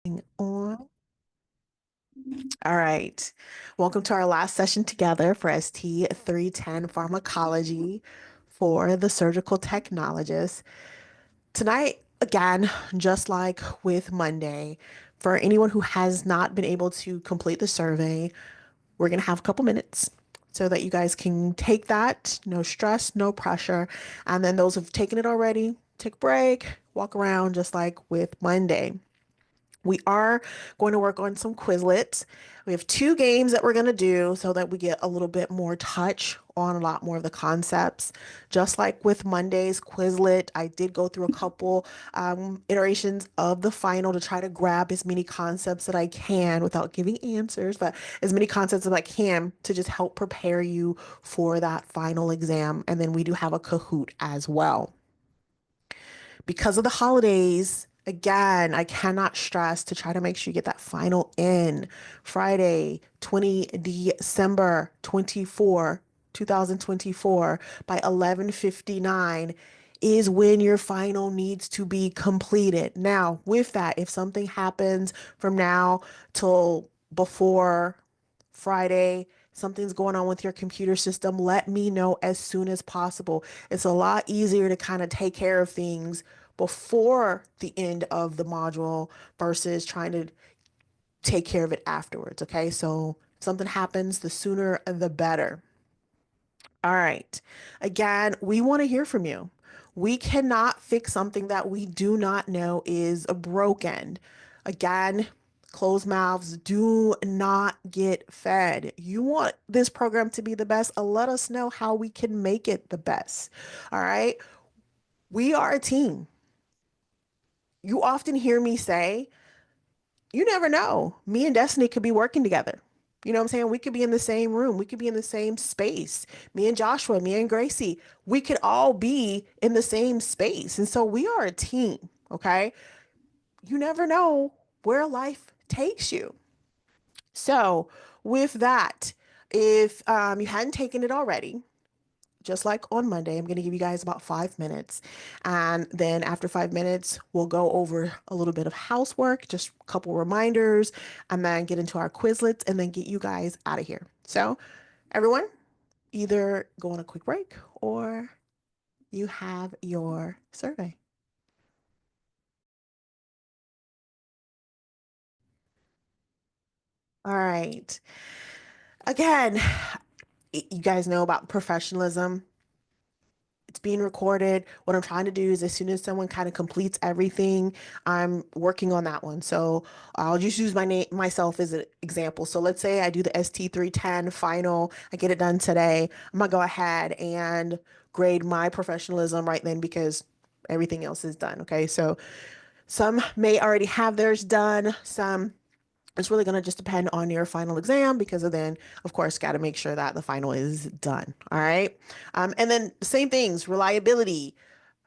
On. All right. Welcome to our last session together for ST 310 Pharmacology for the surgical technologist. Tonight, again, just like with Monday, for anyone who has not been able to complete the survey, we're going to have a couple minutes so that you guys can take that. No stress, no pressure. And then those who've taken it already, take a break, walk around just like with Monday. We are going to work on some Quizlets. We have two games that we're going to do so that we get a little bit more touch on a lot more of the concepts. Just like with Monday's Quizlet, I did go through a couple iterations of the final to try to grab as many concepts that I can without giving answers, but as many concepts as I can to just help prepare you for that final exam. And then we do have a Kahoot as well. Because of the holidays, again, I cannot stress to try to make sure you get that final in. Friday, 20 December 24, 2024 by 11:59 is when your final needs to be completed. Now, with that, if something happens from now till before Friday, something's going on with your computer system, let me know as soon as possible. It's a lot easier to kind of take care of things before the end of the module versus trying to take care of it afterwards. Okay. So if something happens, the sooner the better. All right. Again, we want to hear from you. We cannot fix something that we do not know is broken. Again, closed mouths do not get fed. You want this program to be the best? Let us know how we can make it the best. All right. We are a team. You often hear me say, you never know. Me and Destiny could be working together. You know what I'm saying? We could be in the same room. We could be in the same space. Me and Joshua, me and Gracie, we could all be in the same space. And so we are a team, okay? You never know where life takes you. So, with that, if you hadn't taken it already, just like on Monday, I'm going to give you guys about 5 minutes. And then after 5 minutes, we'll go over a little bit of housework, just a couple reminders, and then get into our Quizlets and then get you guys out of here. So, everyone, either go on a quick break or you have your survey. All right. Again, you guys know about professionalism. It's being recorded. What I'm trying to do is as soon as someone kind of completes everything, I'm working on that one. So I'll just use my name myself as an example. So let's say I do the ST310 final, I get it done today. I'm gonna go ahead and grade my professionalism right then because everything else is done. Okay. So some may already have theirs done, some it's really going to just depend on your final exam because of then, of course, got to make sure that the final is done. All right. And then same things, reliability.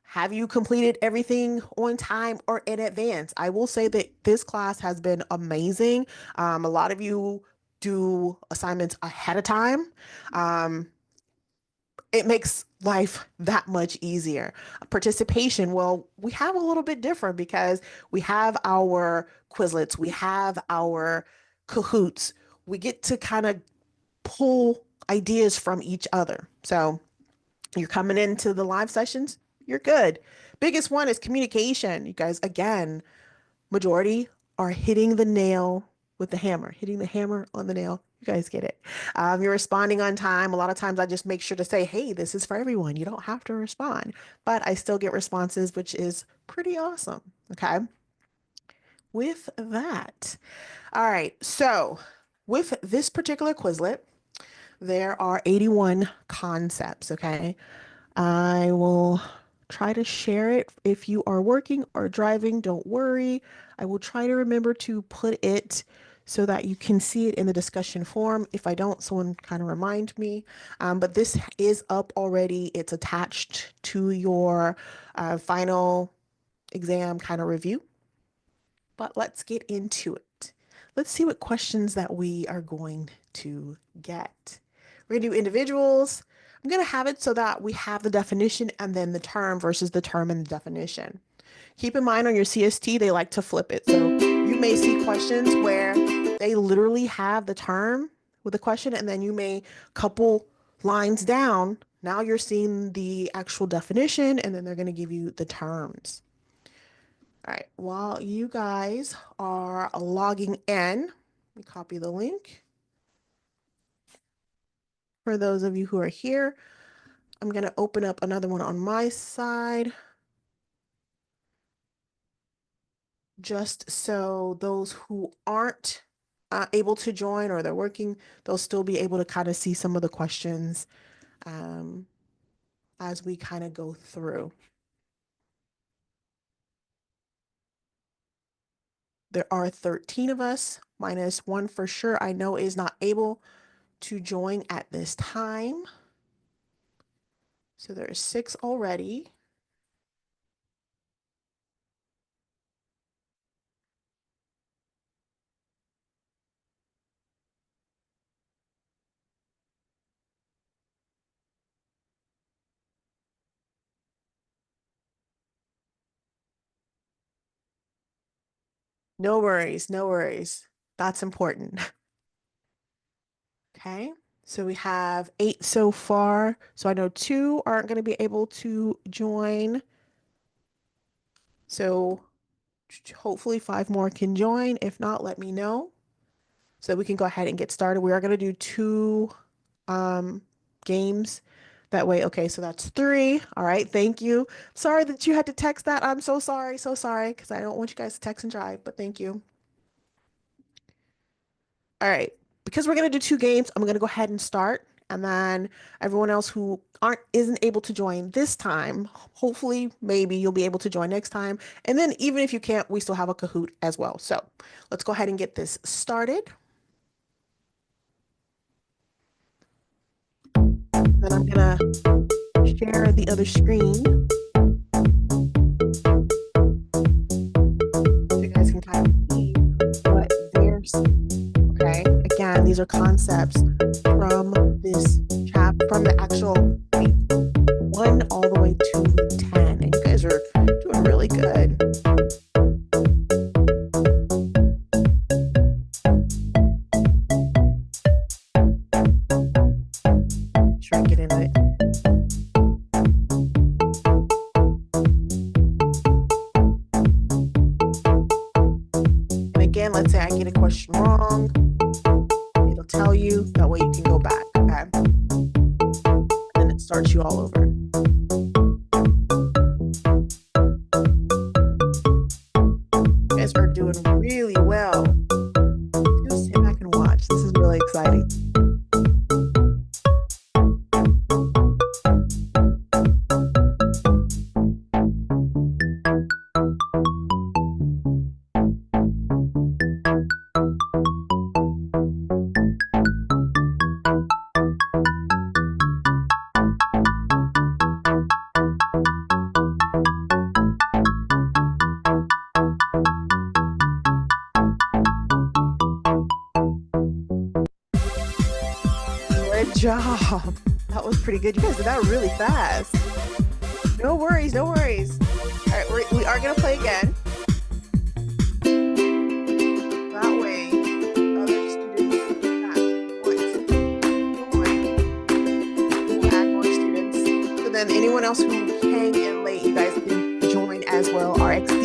Have you completed everything on time or in advance? I will say that this class has been amazing. A lot of you do assignments ahead of time. Um, it makes life that much easier. Participation, well, we have a little bit different because we have our Quizlets, we have our Kahoots. We get to kind of pull ideas from each other. So you're coming into the live sessions, you're good. Biggest one is communication. You guys, again, majority are hitting the nail with the hammer, hitting the hammer on the nail. You guys get it. You're responding on time. A lot of times I just make sure to say, hey, this is for everyone. You don't have to respond, but I still get responses, which is pretty awesome. Okay. With that, all right. So with this particular Quizlet, there are 81 concepts. Okay. I will try to share it. If you are working or driving, don't worry. I will try to remember to put it so that you can see it in the discussion forum. If I don't, someone kind of remind me. But this is up already. It's attached to your final exam kind of review. But let's get into it. Let's see what questions that we are going to get. We're going to do individuals. I'm going to have it so that we have the definition and then the term versus the term and the definition. Keep in mind on your CST, they like to flip it. So you may see questions where they literally have the term with the question, and then you may couple lines down. Now you're seeing the actual definition, and then they're going to give you the terms. All right, while you guys are logging in, let me copy the link. For those of you who are here, I'm going to open up another one on my side, just so those who aren't able to join or they're working, they'll still be able to kind of see some of the questions as we kind of go through. There are 13 of us, minus one for sure I know is not able to join at this time. So there are 6 already. No worries, no worries. That's important. Okay, so we have 8 so far. So I know 2 aren't going to be able to join. So hopefully 5 more can join. If not, let me know so we can go ahead and get started. We are going to do 2 games that way. Okay, so that's 3. All right, thank you. Sorry that you had to text that. I'm so sorry, because I don't want you guys to text and drive, but thank you. All right, because we're going to do 2 games, I'm going to go ahead and start. And then everyone else who isn't able to join this time, hopefully, maybe you'll be able to join next time. And then even if you can't, we still have a Kahoot as well. So let's go ahead and get this started. Then I'm gonna share the other screen so you guys can kind of see what they're seeing. Okay, again, these are concepts from this from the actual 1 all the way to 10, and you guys are doing really good. Try and get into it. And again, let's say I get a question wrong, it'll tell you, that way you can go back, okay? And then it starts you all over. You guys are doing really well. Just sit back and watch. This is really exciting. Good job. That was pretty good. You guys did that really fast. No worries, no worries. All right, we are going to play again. That way, other students we'll add more students. So then anyone else who came in late, you guys can join as well. RXD,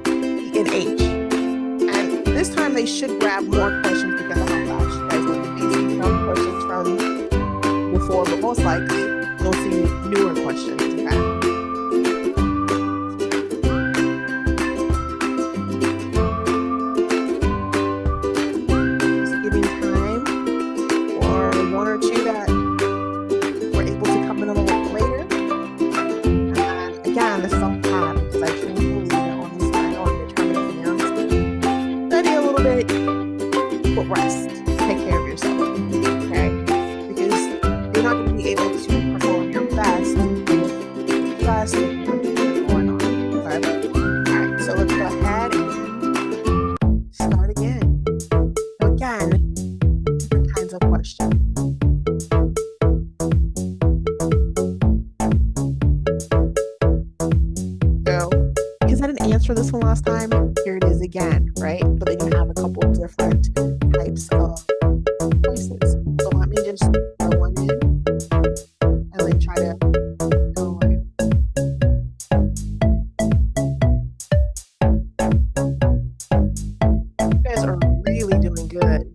E, and H. And this time they should grab more questions because of how fast you guys look at these questions from before, but most likely you'll see newer questions. Okay. Just giving time for 1 or 2 that were able to come in a little bit later. And again, this is on path because I truly believe that on these final and determined exams, study a little bit, but rest. Take care of yourself. Okay? Because you're not going to be able to perform your best with less than what's going on. Okay? Alright, so let's go ahead and start again. So again, different kinds of questions. So, because I didn't answer this one last time, here it is again, right? but they do have a couple different types of choices. So let me just throw one in and then try to go on. You guys are really doing good.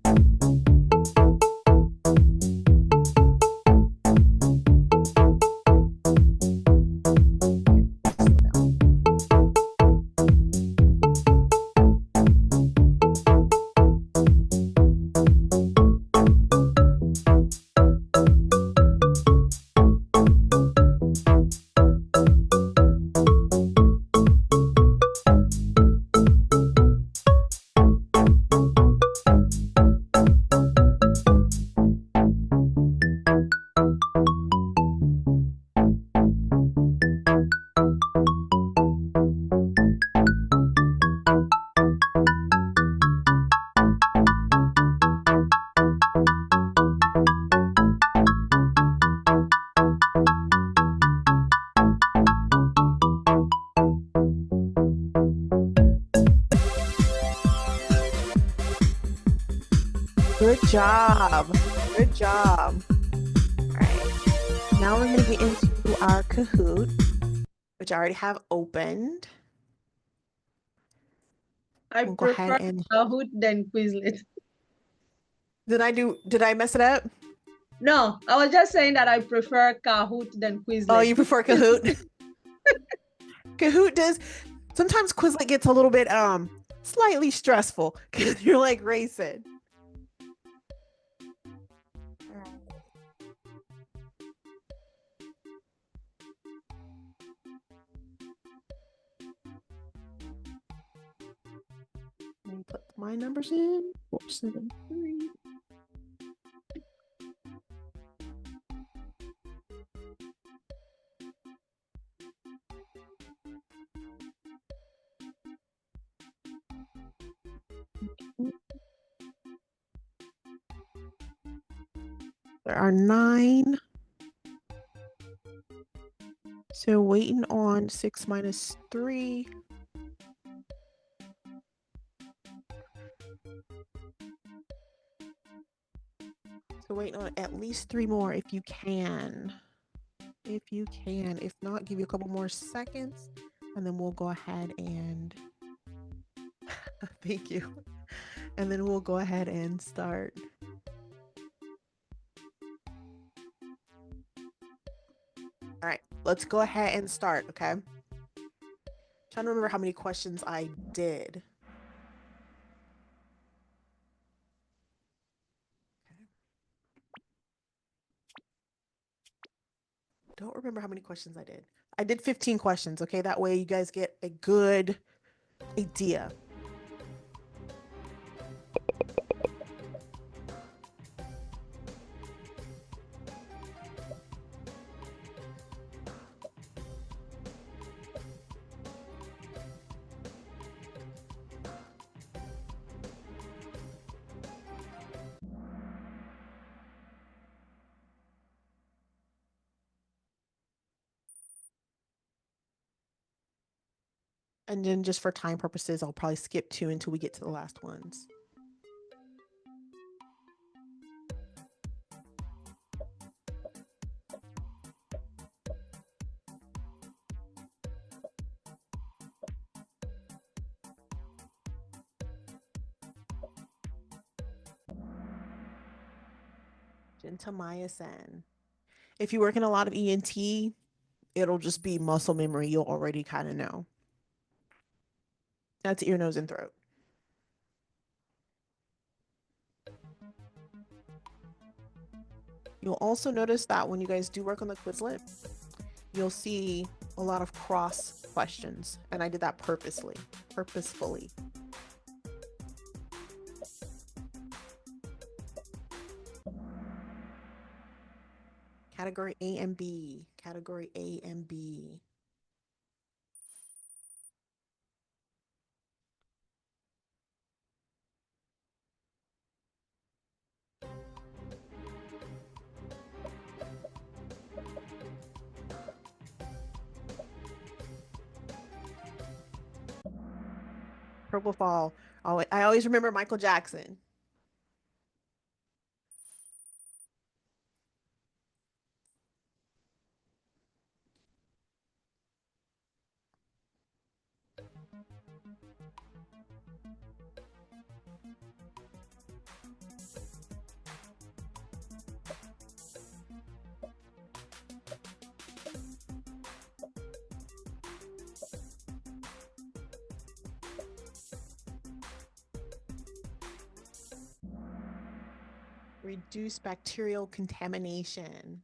Good job. Good job. All right. Now we're going to get into our Kahoot, which I already have opened. I We'll go ahead prefer and Kahoot than Quizlet. did I mess it up? No, I was just saying that I prefer Kahoot than Quizlet. Oh, you prefer Kahoot? Kahoot does. Sometimes Quizlet gets a little bit slightly stressful because you're like racing. Let me put my numbers in. 473. There are 9. So waiting on 6 minus 3. So waiting on at least 3 more if you can. If you can. If not, give you a couple more seconds and then we'll go ahead and thank you. And then we'll go ahead and start. All right, let's go ahead and start, okay? Trying to remember how many questions I did. Don't remember how many questions I did. I did 15 questions, okay? That way you guys get a good idea. And then just for time purposes, I'll probably skip 2 until we get to the last ones. Gentamicin. If you work in a lot of ENT, it'll just be muscle memory. You'll already kind of know. That's ear, nose, and throat. You'll also notice that when you guys do work on the Quizlet, you'll see a lot of cross questions. And I did that purposefully. Category A and B. Category A and B. Purple Fall. I always remember Michael Jackson. Reduce bacterial contamination.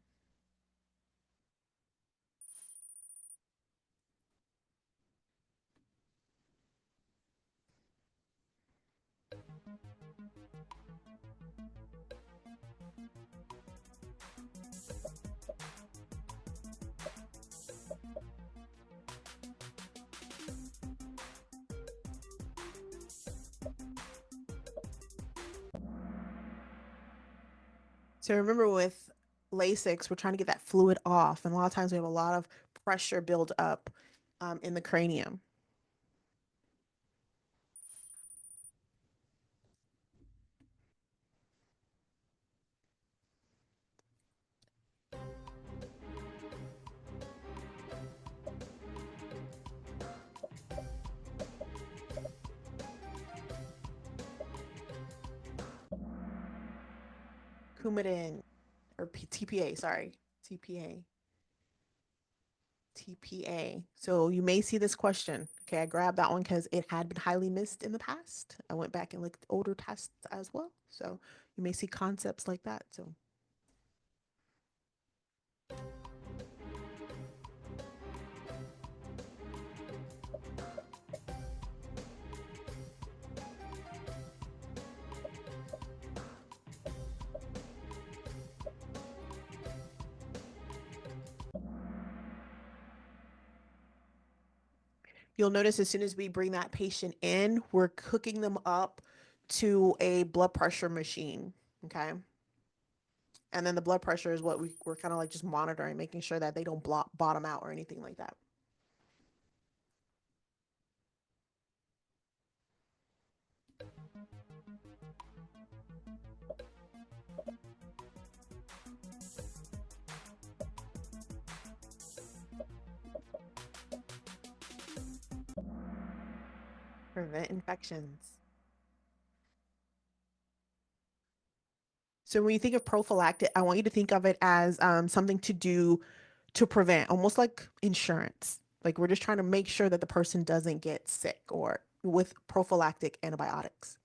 So remember with Lasix, we're trying to get that fluid off, and a lot of times we have a lot of pressure build up in the cranium. Coumadin or TPA, sorry, TPA. TPA. So you may see this question. Okay, I grabbed that one because it had been highly missed in the past. I went back and looked at older tests as well. So you may see concepts like that. So you'll notice as soon as we bring that patient in, we're hooking them up to a blood pressure machine. Okay. And then the blood pressure is what we're kind of like just monitoring, making sure that they don't bottom out or anything like that. Prevent infections. So when you think of prophylactic, I want you to think of it as something to do to prevent, almost like insurance. Like we're just trying to make sure that the person doesn't get sick or with prophylactic antibiotics.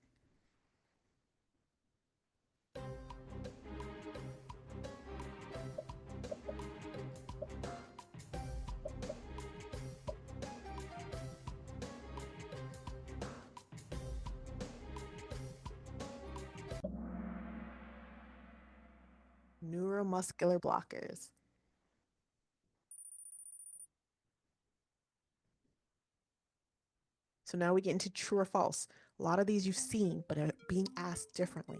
Neuromuscular blockers. So now we get into true or false. A lot of these you've seen, but are being asked differently.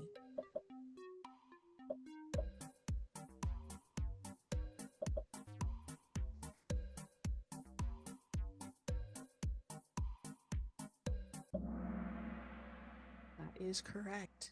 That is correct.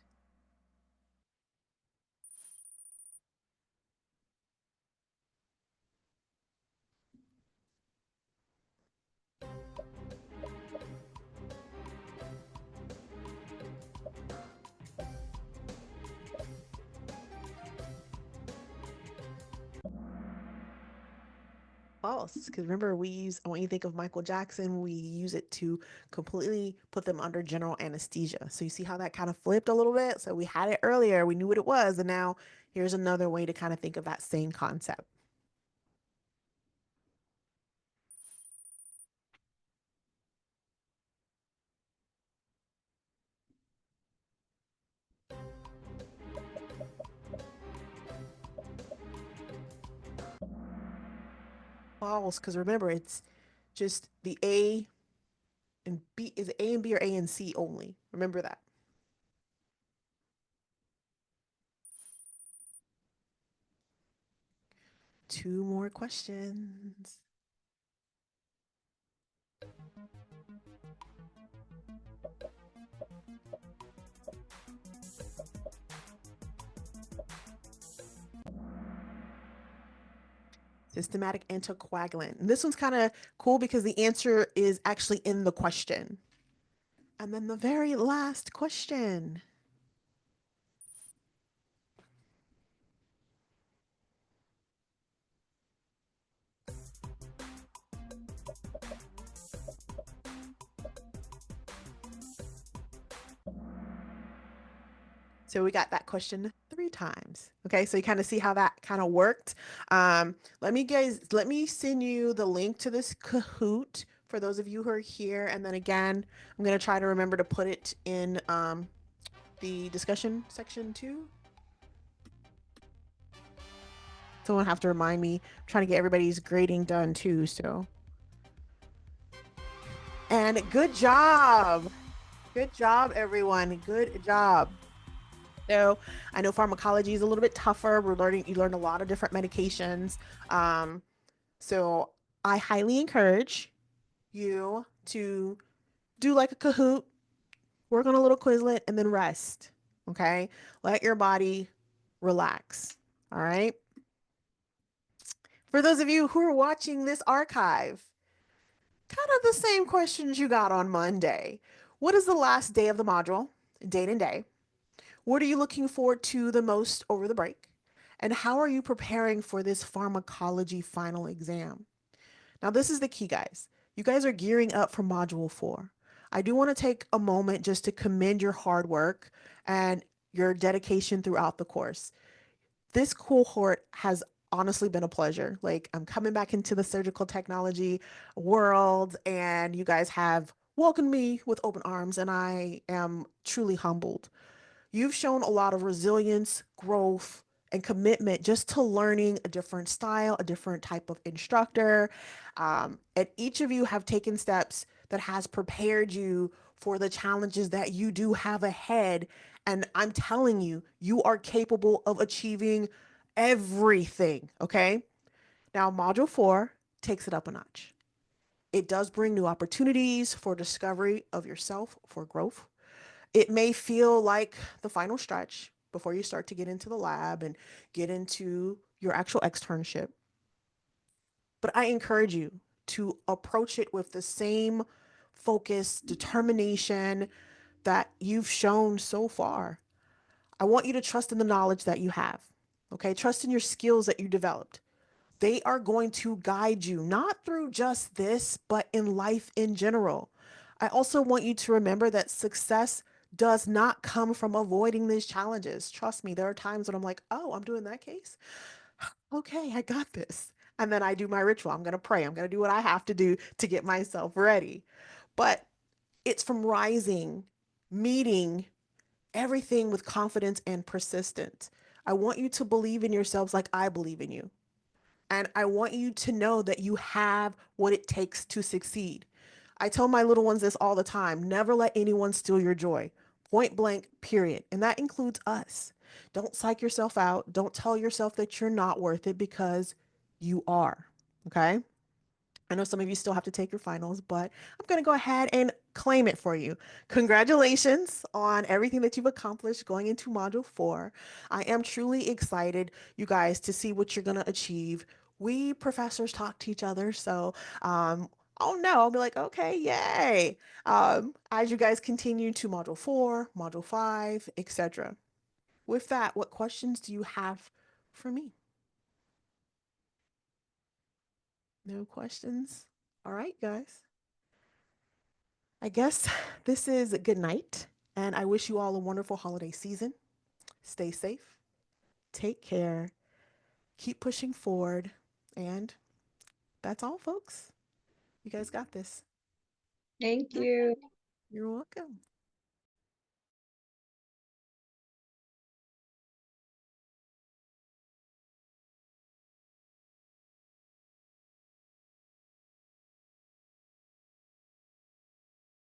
False, because remember, when you think of Michael Jackson, we use it to completely put them under general anesthesia. So you see how that kind of flipped a little bit? So we had it earlier, we knew what it was, and now here's another way to kind of think of that same concept. False, because remember, it's just the A and B. Is it A and B or A and C only? Remember that. Two more questions. Systematic anticoagulant. And this one's kind of cool because the answer is actually in the question. And then the very last question. So we got that question 3 times. Okay, so you kind of see how that kind of worked. Let me send you the link to this Kahoot for those of you who are here. And then again, I'm gonna try to remember to put it in the discussion section too. Someone have to remind me. I'm trying to get everybody's grading done too. So, and good job. Good job, everyone. Good job. So I know pharmacology is a little bit tougher. You learn a lot of different medications. Um, so I highly encourage you to do like a Kahoot, work on a little Quizlet, and then rest. Okay. Let your body relax. All right. For those of you who are watching this archive, kind of the same questions you got on Monday. What is the last day of the module? Date and day. What are you looking forward to the most over the break? And how are you preparing for this pharmacology final exam? Now, this is the key, guys. You guys are gearing up for Module 4. I do want to take a moment just to commend your hard work and your dedication throughout the course. This cohort has honestly been a pleasure. Like, I'm coming back into the surgical technology world, and you guys have welcomed me with open arms, and I am truly humbled. You've shown a lot of resilience, growth, and commitment just to learning a different style, a different type of instructor. And each of you have taken steps that has prepared you for the challenges that you do have ahead. And I'm telling you, you are capable of achieving everything. Okay. Now, Module 4 takes it up a notch. It does bring new opportunities for discovery of yourself, for growth. It may feel like the final stretch before you start to get into the lab and get into your actual externship. But I encourage you to approach it with the same focus, determination that you've shown so far. I want you to trust in the knowledge that you have. Okay, trust in your skills that you developed. They are going to guide you, not through just this, but in life in general. I also want you to remember that success does not come from avoiding these challenges. Trust me, there are times when I'm like, oh, I'm doing that case. Okay, I got this. And then I do my ritual. I'm going to pray. I'm going to do what I have to do to get myself ready. But it's from rising, meeting everything with confidence and persistence. I want you to believe in yourselves like I believe in you. And I want you to know that you have what it takes to succeed. I tell my little ones this all the time: never let anyone steal your joy. Point blank, period. And that includes us. Don't psych yourself out. Don't tell yourself that you're not worth it, because you are. Okay. I know some of you still have to take your finals, but I'm going to go ahead and claim it for you. Congratulations on everything that you've accomplished going into Module 4. I am truly excited, you guys, to see what you're going to achieve. We professors talk to each other, so I'll know. I'll be like, okay, yay. As you guys continue to Module 4, Module 5, etc. With that, what questions do you have for me? No questions? All right, guys. I guess this is good night, and I wish you all a wonderful holiday season. Stay safe, take care, keep pushing forward, and that's all, folks. You guys got this. Thank you. You're welcome.